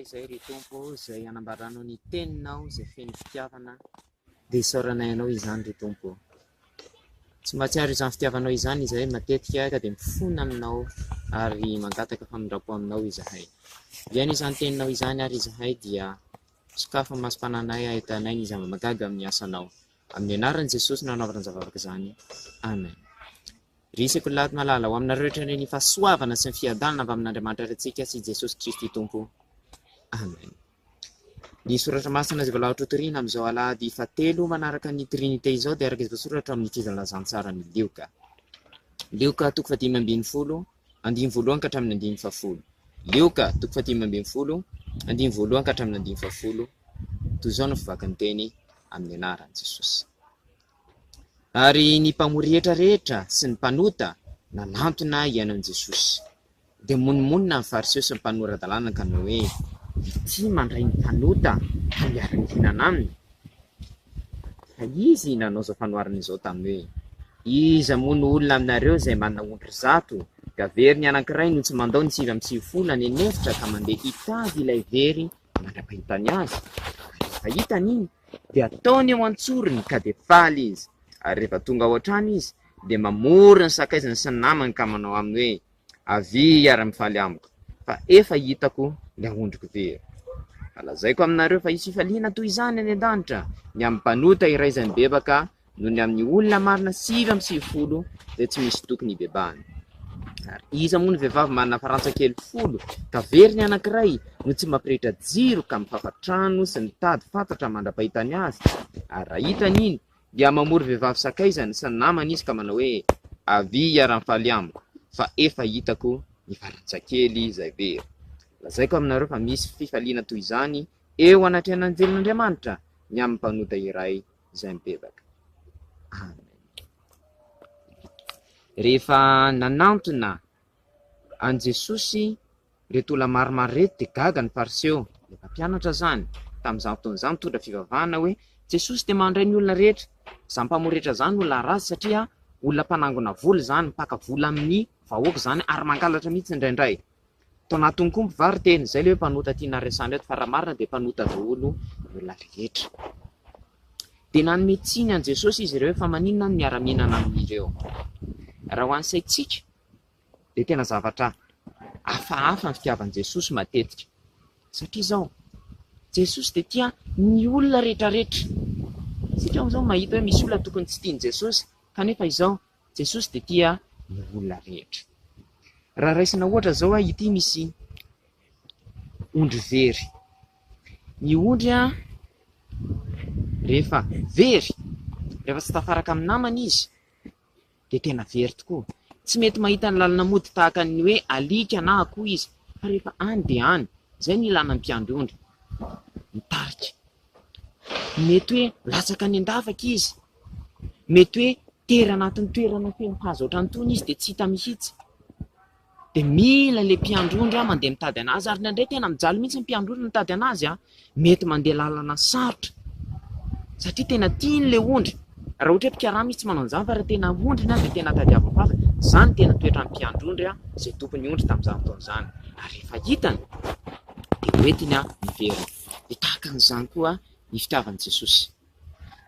izay ry tompo izay anambaranao ny teninao izay feno fitiavana dia isaoranay anao izany ry tompo. Tsy mahatsiaro izany fitiavanao izany izahay matetika ka dia mifona aminao ary mangataka famindrapo aminao izahay. Viany izany teninao izany ary izahay dia sokafa masompananay ahitanay ny zava-magaga amin'ny asanao. Amin'ny anaran'i Jesosy nanaovana zavavaka izany. Amen. Ry sekoly malala ho aminareo rehetra ny fahasoavana sy ny fiadanana avy amin'Andriamanitra antsika sy Jesosy Kristy Tompo. Amen. Ny soratra masina izay voalaza toriana amin'izao alahady 7 manaraka ny trinité izao dia araka izay voasoratra amin'ny filazantsara ny Lioka. Lioka 5:10, 11 ka hatramin'ny 10. Lioka 5:10, 11 ka hatramin'ny 10. Toy izao no fivakan'ny teny amin'ny anaran'i Jesosy. Ary ny mpamory rehetrarehetra sy ny mpanota nanantona iainan'i Jesosy. Dia monimonina ny fariseo sy ny mpanora dalàna ka ny hoe, ity mandray ny mpanota ka miara ny hinana aminy. Fa izy nanao izao fanoharana izao tamin'ny hoe, iza moa no olona aminareo izay manana ondry 100 ka very ny anankiray no tsy mandao ny 7 ny nefitra ka mandeha hitady ilay very mandra-pahitany azy. Rehefa hitany iny dia ataony eo antsorony ka dia faly izy. Ary rehefa tonga ao an-trano izy dia mamory ny sakaizany sy ny namany ka manao aminy hoe, avy ara-mifaly amiko fa efa hitako ilay ondriko very. Alazaiko aminareo fa hisy fifaliana toy izany any an-danitra ny amin'ny mpanota iray izay mibebaka noho ny amin'ny olona marina 7 dia tsy misy tokony hibebahany. Ary iza moa ny vehivavy manana farantsakely 10 ka very ny anankiray no tsy mampirehitra jiro ka mifafatrano sy mitady fantatra mandra-pahitany azy. Ary raha hitany iny dia mamory vehivavy sakaizany sy ny namany izy ka manao hoe, avy ara-mifaly amiko fa efa hitako ny farantsakely izay very. Lazaiko aminareo fa misy fifaliana toy izany eo anatrehan'ny anjelin'Andriamanitra ny amin'ny mpanota iray izay mibebaka. Amen. Rehefa nanantona an Jesosy reto olona maromaro reto dia gaga ny fariseo. Efa mpianatra zany tamin'izany fotoan'izany mitondra fivavahana hoe Jesosy dia mandray ny olona rehetra. Izany mpamory rehetra zany olona ratsy satria olona mpanangona vola zany, mpaka vola amin'ny vahoaka zany ary mangalatra mihitsy indraindray. Tao anatiny koa mpivaroteny teny izay ilay hoe mpanota tiana resana eto fa raha marina dia mpanota daholo ny olona rehetra. Dia nanome tsiny an Jesosy izy ireo fa maninona ny miara-mihinana amin'ireo. Raha ho an'ny saintsika dia tena zavatra hafahafa ny fitiavan'i Jesosy matetika. Satria izao Jesosy dia tia ny olona rehetrarehetra. Satria izao mahita hoe misy olona tokony tsy tian'i Jesosy kanefa izao Jesosy dia tia ny olona rehetra. Raha raisina ohatra izao ity misy ondry very. Ny ondry rehefa very, rehefa tsy tafaraka amin'ny namany izy dia tena very tokoa. Tsy mety mahita ny lalana mody tahaka ny hoe alika na akoho izy, fa rehefa any dia any. Izay ny ilana ny mpiandry ondry, mitarika. Mety hoe latsaka any an-davaka izy, mety hoe tery anatin'ny toerana feno hazo ohatrany izy dia tsy hita mihitsy. Dia mila ilay mpiandry ondry mandeha mitady anazy, ary indraindray tena mijaly mihitsy ny mpiandry ondry mitady anazy, mety mandeha lalana sarotra satria tena tiany ilay ondry. Raha ohatra hoe mpikarama izy tsy manao an'izany fa raha tena ondry dia tena tadiavam-pafy. Izany tena toetra ny mpiandry ondry izay tompony ondry tamin'izany fotoan'izany. Ary rehefa hitany dia hoentiny miverina. Dia tahaka an'izany koa ny fitiavan'i Jesosy.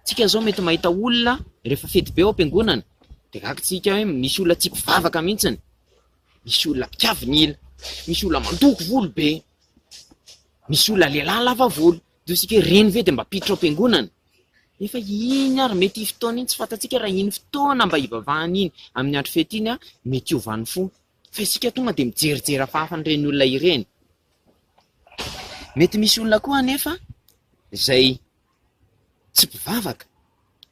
Tsika izao mety mahita olona rehefa fety be ao am-piangonana dia gagantsika hoe misy olona tsy mpivavaka mihitsiny, misy olona mpiavinila, misy olona mandoko volo be, misy olona lehilahy lava volo. Dia isika reny ve dia mba piditra ao am-piangonana? Efa iny ary mety fotoana iny tsy fantatsika raha iny fotoana mba hivavahana iny amin'ny andro fety iny mety hiovan'ny fo. Fa isika tonga dia mijerijery hafahafan'ireny olona ireny. Mety misy olona koa anefa izay tsy mpivavaka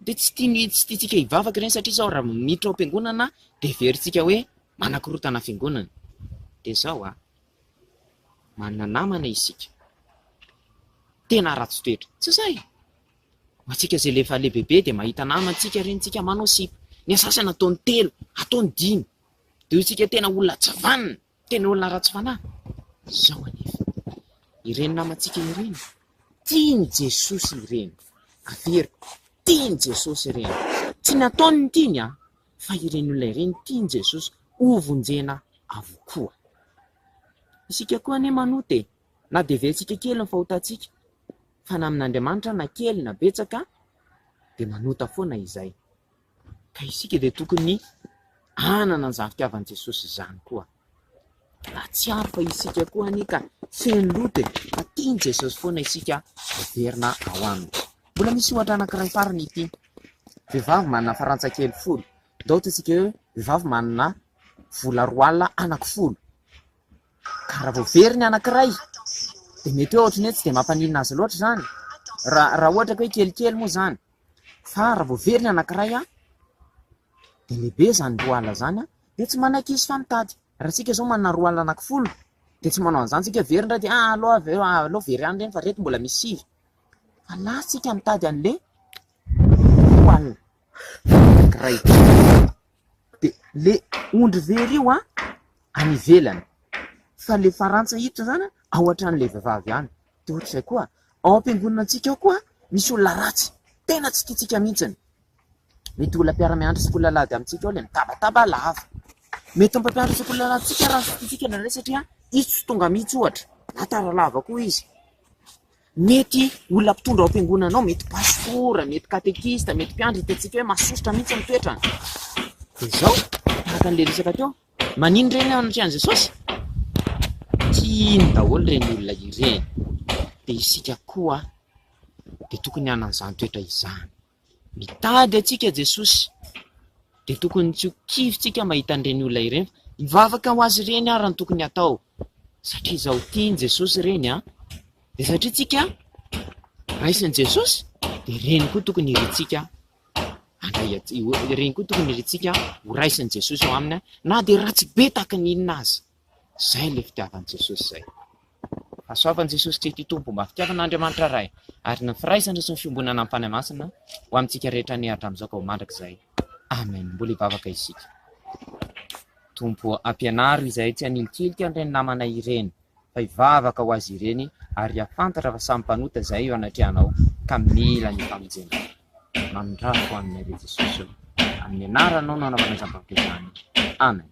dia tsy tiantsika hivavaka ireny satria izao raha miditra ao am-piangonana dia veritsika hoe manakorotana fiangonana. Dia izao manana namana isika tena ratsy toetra. Tsy izay. Antsika izay lefa lehibehibe dia mahita namantsika renitsika manao sipa. Ny asasany ataony 3, ataony 5. Dia isika tena olona tsy vanina, tena olona ratsy fanahy. Izao anefa ireny namantsika ireny tiany Jesosy ireny. Avery tiany Jesosy ireny. Tsy ny ataony ny tiany fa ireny olona ireny tiany Jesosy ho vonjena avokoa. Isika koa ane manoty na de ventsika kely ny fahotantsika fa na amin'Andriamanitra na kely na betsaka de manota foana izay ka isika de tokony anana ny fitiavan'i Jesosy izany koa raha tsy ary fa isika koa ani ka feno loto fa tiany Jesosy foana isika verina ao aminy. Mbola misy ohatra anankiray farany ity vehivavy manana farantsakely 10 dao tatsika hoe vehivavy manana vola 2 alina anaky 10 ka raha vao veriny anankiray de mety hoe ohatrany hoe tsy de mampaninona azy loatra zany raha ohatra hoe kelikely moa zany fa raha vao veriny anankiray de lehibe zany 2 alina zany de tsy manaiky izy fa mitady. Raha tsika zao manana 2 alina anaky 10 de tsy manao an'izany tsika very ndray de aloha very any reny fa reto mbola misy 6 fa lasa tsika mitady an'le 2 alina anankiray de le ondry very io any ivelany fa le farantsa hiditra zany ao atran'le vehivavy any. De ohatr'izay koa ao am-piangonana antsika ao koa misy olona ratsy tena tsy tiantsika mihitsiny. Mety olona mpiara-mianatra sy olona lady amintsika ao le mitabataba lava. Mety mpampianatra sy olona lady tsika raha tsika na ray satria izy tsy tonga mihitsy ohatra natara lava koa izy. Mety olona mpitondra ao am-piangonana anao, mety pastora, mety katekista, mety mpiandry hitantsika hoe masosotra mihitsy ny toetrany. De zao tahaka an'le resaka teo manino reny anatrehan'i Jesosy tiany daholo reny olona ireny. De isika koa de tokony hanan'izany toetra izany. Mitady atsika Jesosy de tokony tsy ho kivitsika mahita an'ireny olona ireny, mivavaka ho azy ireny ary ny tokony atao satria zao tiany Jesosy reny de satria tsika raisin'i Jesosy de reny koa tokony irintsika reny koa tokony irintsika ho raisin'i Jesosy ao aminy na de ratsy be tahaka ny inona azy. Zay le fitiavan'i Jesosy zay. Asoavan'i Jesosy ty tompo mba fitiavan'Andriamanitra ray ary ny firaisana sy ny fiombonana amin'ny fanahy masina ho amintsika rehetra nihatra amin'izao ka ho mandrak'izay. Amen. Mbola hivavaka isika. Tompo ampianaro izay tsy hanilokilika an'ireny namana ireny fa hivavaka ho azy ireny ary hafantatra fa samy mpanota izay eo anatrehanao ka mila ny famonjena. Mamindrafo amin'ny Re Jesosy amin'ny anaranao no anaovana zava-piasany. Amen.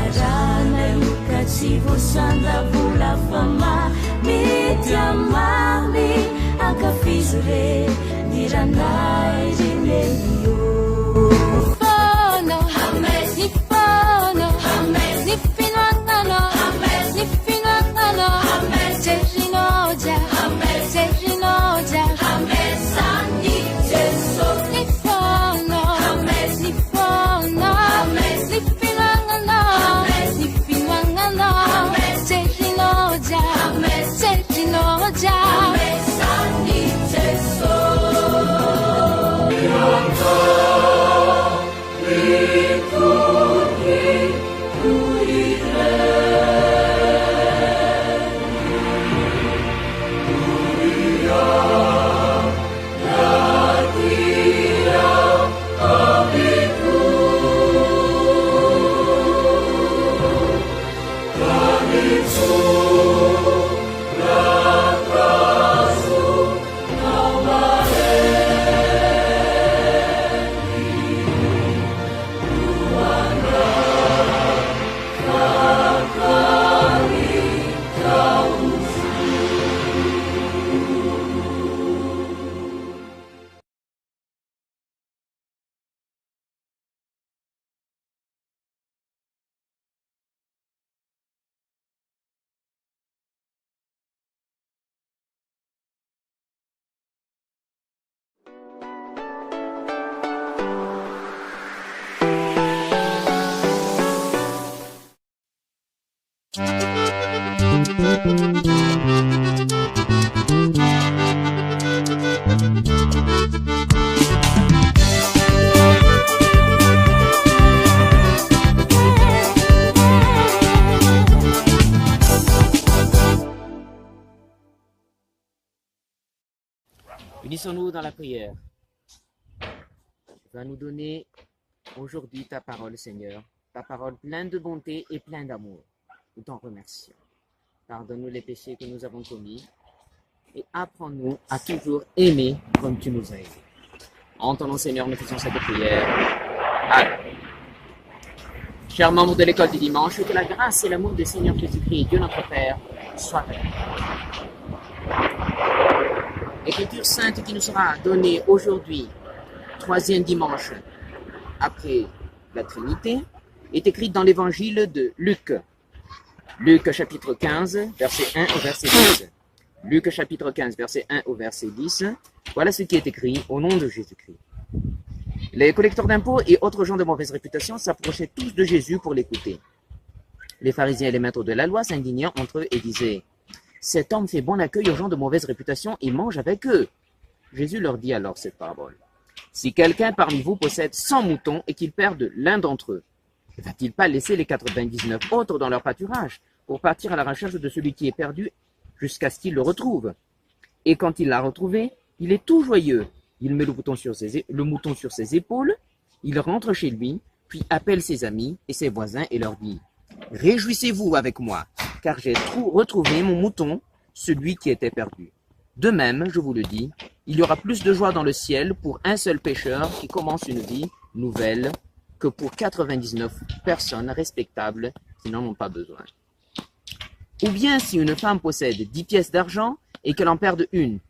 Arana luka tsy voasandra vola fama mety amamy ankafizo re ny ranay renenio Unissons-nous dans la prière. Va nous donner aujourd'hui ta parole, Seigneur, ta parole pleine de bonté et pleine d'amour. Nous t'en remercions. Pardonne-nous les péchés que nous avons commis et apprends-nous à toujours aimer comme tu nous as aimés. En ton nom, Seigneur, nous faisons cette prière. Amen. Chers membres de l'école du dimanche, que la grâce et l'amour du Seigneur Jésus-Christ, Dieu notre Père, soient avec nous. L'écriture sainte qui nous sera donnée aujourd'hui, troisième dimanche après la Trinité, est écrite dans l'évangile de Luc. Luc chapitre 15, verset 1 au verset 10. Luc chapitre 15, verset 1 au verset 10. Voilà ce qui est écrit au nom de Jésus-Christ. Les collecteurs d'impôts et autres gens de mauvaise réputation s'approchaient tous de Jésus pour l'écouter. Les pharisiens et les maîtres de la loi s'indignaient entre eux et disaient « Cet homme fait bon accueil aux gens de mauvaise réputation et mange avec eux. » Jésus leur dit alors cette parabole. « Si quelqu'un parmi vous possède 100 moutons et qu'il perde l'un d'entre eux, ne va-t-il pas laisser les 99 autres dans leur pâturage pour partir à la recherche de celui qui est perdu jusqu'à ce qu'il le retrouve? Et quand il l'a retrouvé, il est tout joyeux. Il met le mouton sur ses épaules, il rentre chez lui, puis appelle ses amis et ses voisins et leur dit « Réjouissez-vous avec moi, car j'ai retrouvé mon mouton, celui qui était perdu. » De même, je vous le dis, il y aura plus de joie dans le ciel pour un seul pécheur qui commence une vie nouvelle que pour 99 personnes respectables qui n'en ont pas besoin. Ou bien si une femme possède 10 pièces d'argent et qu'elle en perde une,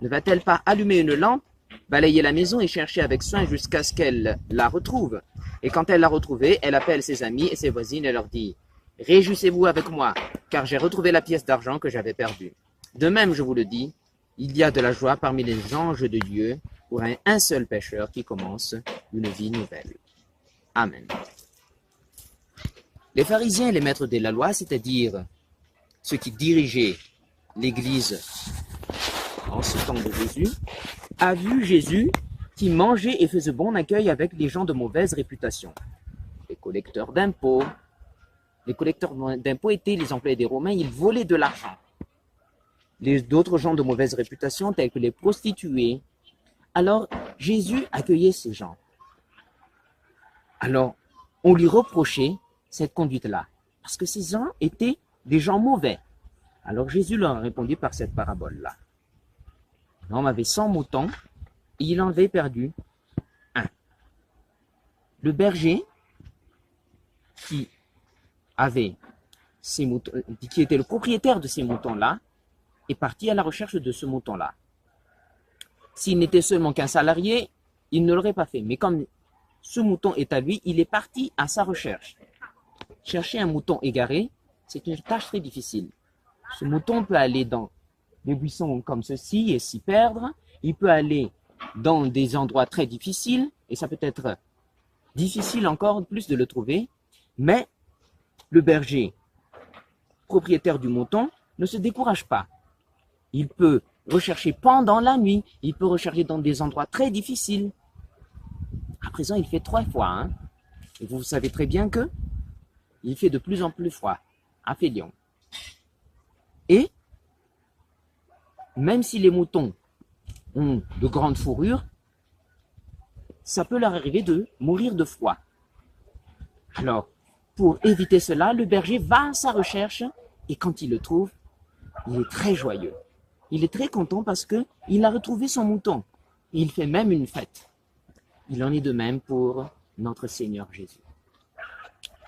ne va-t-elle pas allumer une lampe, balayer la maison et chercher avec soin jusqu'à ce qu'elle la retrouve? Et quand elle l'a retrouvée, elle appelle ses amis et ses voisines et leur dit « Réjouissez-vous avec moi, car j'ai retrouvé la pièce d'argent que j'avais perdue. » De même, je vous le dis, il y a de la joie parmi les anges de Dieu pour un seul pécheur qui commence une vie nouvelle. Amen. Les pharisiens et les maîtres de la loi, c'est-à-dire ceux qui dirigeaient l'Église en ce temps de Jésus, a vu Jésus qui mangeait et faisait bon accueil avec les gens de mauvaise réputation. Les collecteurs d'impôts étaient les employés des Romains, ils volaient de l'argent. D'autres gens de mauvaise réputation, tels que les prostituées. Alors, Jésus accueillait ces gens. Alors, on lui reprochait cette conduite-là, parce que ces gens étaient des gens mauvais. Alors, Jésus leur a répondu par cette parabole-là. L'homme avait 100 moutons et il en avait perdu un. Le berger qui avait ces moutons, qui était le propriétaire de ces moutons-là, est parti à la recherche de ce mouton-là. S'il n'était seulement qu'un salarié, il ne l'aurait pas fait. Mais comme ce mouton est à lui, il est parti à sa recherche. Chercher un mouton égaré, c'est une tâche très difficile. Ce mouton peut aller dans des buissons comme ceci et s'y perdre. Il peut aller dans des endroits très difficiles et ça peut être difficile encore plus de le trouver. Mais le berger, propriétaire du mouton, ne se décourage pas. Il peut rechercher pendant la nuit, il peut rechercher dans des endroits très difficiles. À présent, il fait 3 fois. Hein. Et vous savez très bien que il fait de plus en plus froid à Félion. Et même si les moutons ont de grandes fourrures, ça peut leur arriver de mourir de froid. Alors, pour éviter cela, le berger va à sa recherche et quand il le trouve, il est très joyeux. Il est très content parce qu'il a retrouvé son mouton. Et il fait même une fête. Il en est de même pour notre Seigneur Jésus.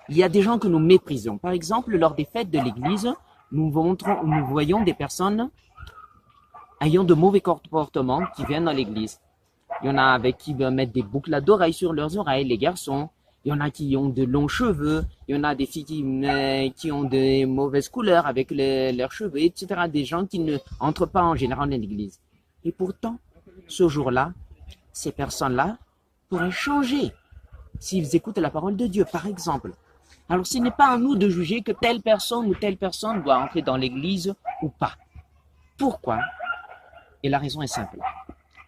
Il y a des gens que nous méprisons. Par exemple, lors des fêtes de l'Église, nous voyons des personnes ayant de mauvais comportements qui viennent dans l'Église. Il y en a avec qui veulent mettre des boucles d'oreilles sur leurs oreilles, les garçons. Il y en a qui ont de longs cheveux. Il y en a des filles qui ont de mauvaises couleurs avec leurs cheveux, etc. Des gens qui ne entrent pas en général dans l'Église. Et pourtant, ce jour-là, ces personnes-là pourraient changer s'ils écoutent la parole de Dieu, par exemple. Alors, ce n'est pas à nous de juger que telle personne ou telle personne doit entrer dans l'Église ou pas. Pourquoi? Et la raison est simple.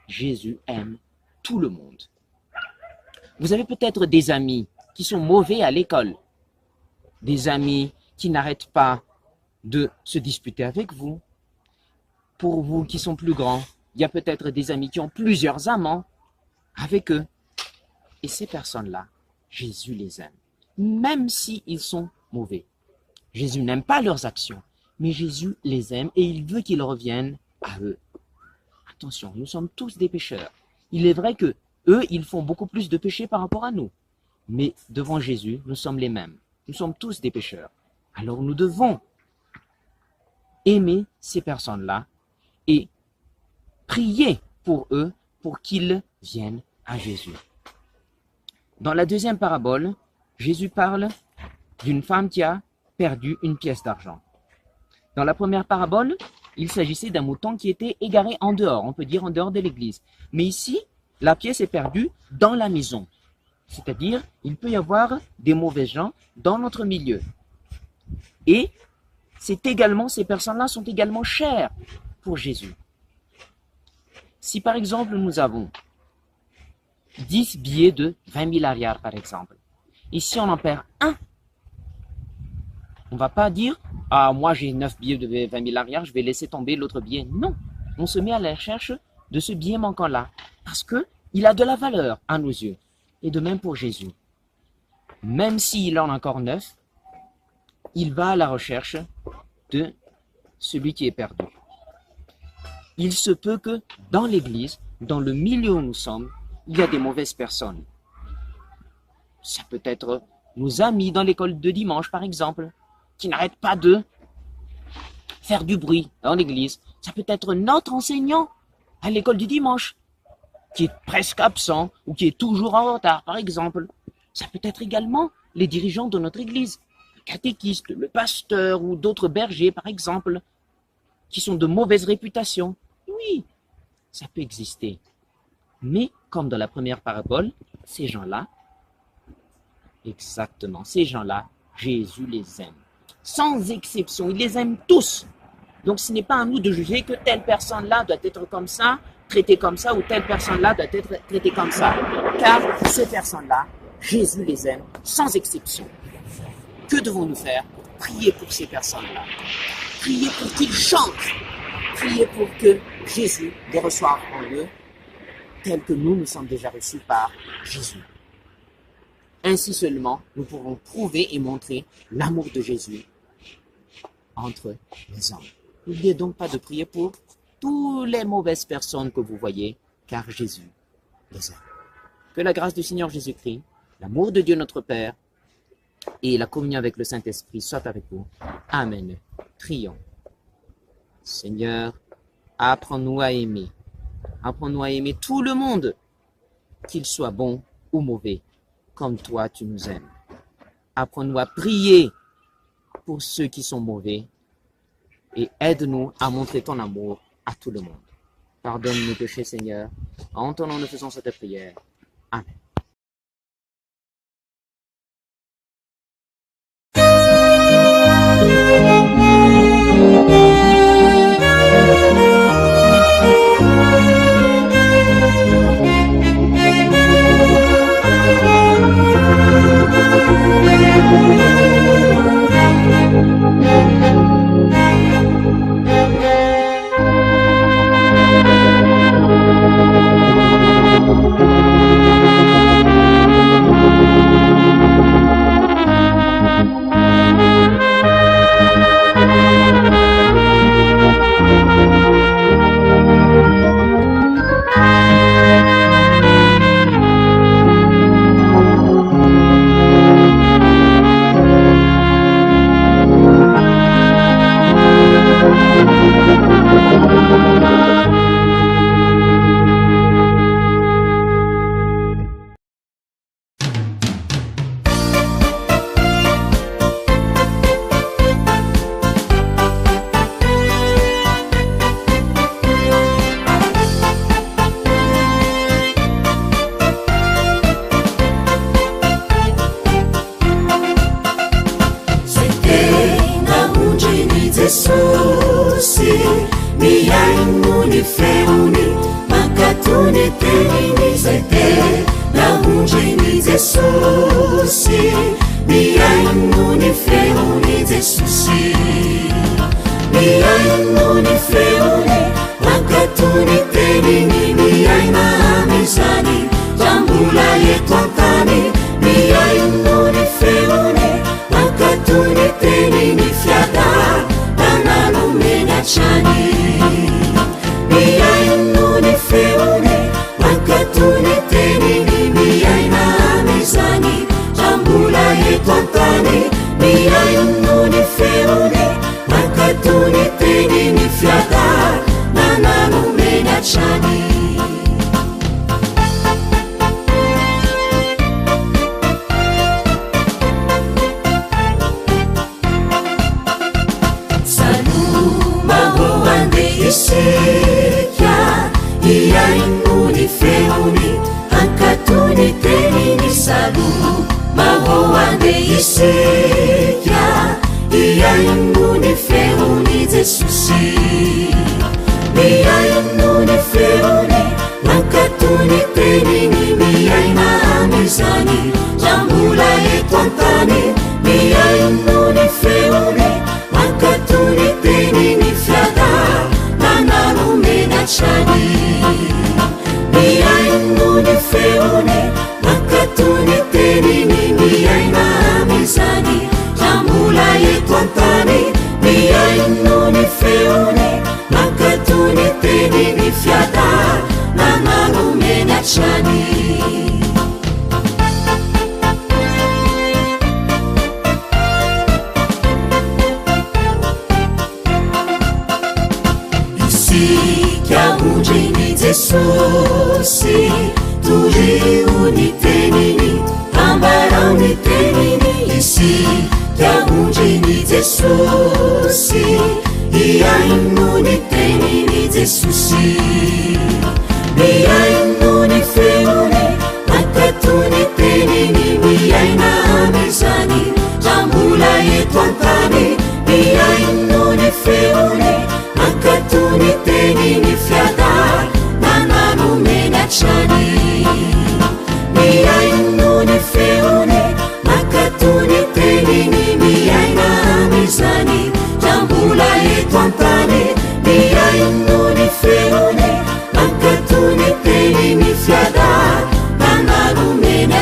Jésus aime tout le monde. Vous avez peut-être des amis qui sont mauvais à l'école, des amis qui n'arrêtent pas de se disputer avec vous. Pour vous qui sont plus grands, il y a peut-être des amis qui ont plusieurs amants avec eux. Et ces personnes-là, Jésus les aime, même s'ils sont mauvais. Jésus n'aime pas leurs actions, mais Jésus les aime et il veut qu'ils reviennent à eux. Attention, nous sommes tous des pécheurs. Il est vrai que eux, ils font beaucoup plus de péchés par rapport à nous. Mais devant Jésus, nous sommes les mêmes. Nous sommes tous des pécheurs. Alors nous devons aimer ces personnes-là et prier pour eux pour qu'ils viennent à Jésus. Dans la deuxième parabole, Jésus parle d'une femme qui a perdu une pièce d'argent. Dans la première parabole, il s'agissait d'un mouton qui était égaré en dehors, on peut dire en dehors de l'église. Mais ici, la pièce est perdue dans la maison. C'est-à-dire, il peut y avoir des mauvais gens dans notre milieu. Et ces personnes-là sont également chères pour Jésus. Si par exemple nous avons 10 billets de 20 000 ariars par exemple, et si on en perd un, on ne va pas dire « Ah, moi j'ai 9 billets de 20 000 ariars, je vais laisser tomber l'autre billet. » Non, on se met à la recherche de ce billet manquant-là, parce qu'il a de la valeur à nos yeux. Et de même pour Jésus. Même s'il en a encore 9, il va à la recherche de celui qui est perdu. Il se peut que dans l'église, dans le milieu où nous sommes, il y a des mauvaises personnes. Ça peut être nos amis dans l'école de dimanche, par exemple, qui n'arrêtent pas de faire du bruit dans l'église. Ça peut être notre enseignant à l'école du dimanche, qui est presque absent ou qui est toujours en retard, par exemple. Ça peut être également les dirigeants de notre église, le catéchiste, le pasteur ou d'autres bergers, par exemple, qui sont de mauvaise réputation. Oui, ça peut exister. Mais, comme dans la première parabole, ces gens-là, exactement, ces gens-là, Jésus les aime. Sans exception, il les aime tous. Donc, ce n'est pas à nous de juger que telle personne-là doit être comme ça, traitée comme ça, ou telle personne-là doit être traitée comme ça. Car ces personnes-là, Jésus les aime sans exception. Que devons-nous faire? Prier pour ces personnes-là. Prier pour qu'ils changent. Prier pour que Jésus les reçoive en eux, tels que nous sommes déjà reçus par Jésus. Ainsi seulement, nous pourrons prouver et montrer l'amour de Jésus entre les hommes. N'oubliez donc pas de prier pour toutes les mauvaises personnes que vous voyez, car Jésus les aime. Que la grâce du Seigneur Jésus-Christ, l'amour de Dieu notre Père et la communion avec le Saint-Esprit soit avec vous. Amen. Prions. Seigneur, apprends-nous à aimer. Apprends-nous à aimer tout le monde, qu'il soit bon ou mauvais, comme toi tu nous aimes. Apprends-nous à prier pour ceux qui sont mauvais et aide-nous à montrer ton amour à tout le monde. Pardonne nos péchés, Seigneur. En ton nom, nous faisons cette prière. Amen.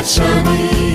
Shani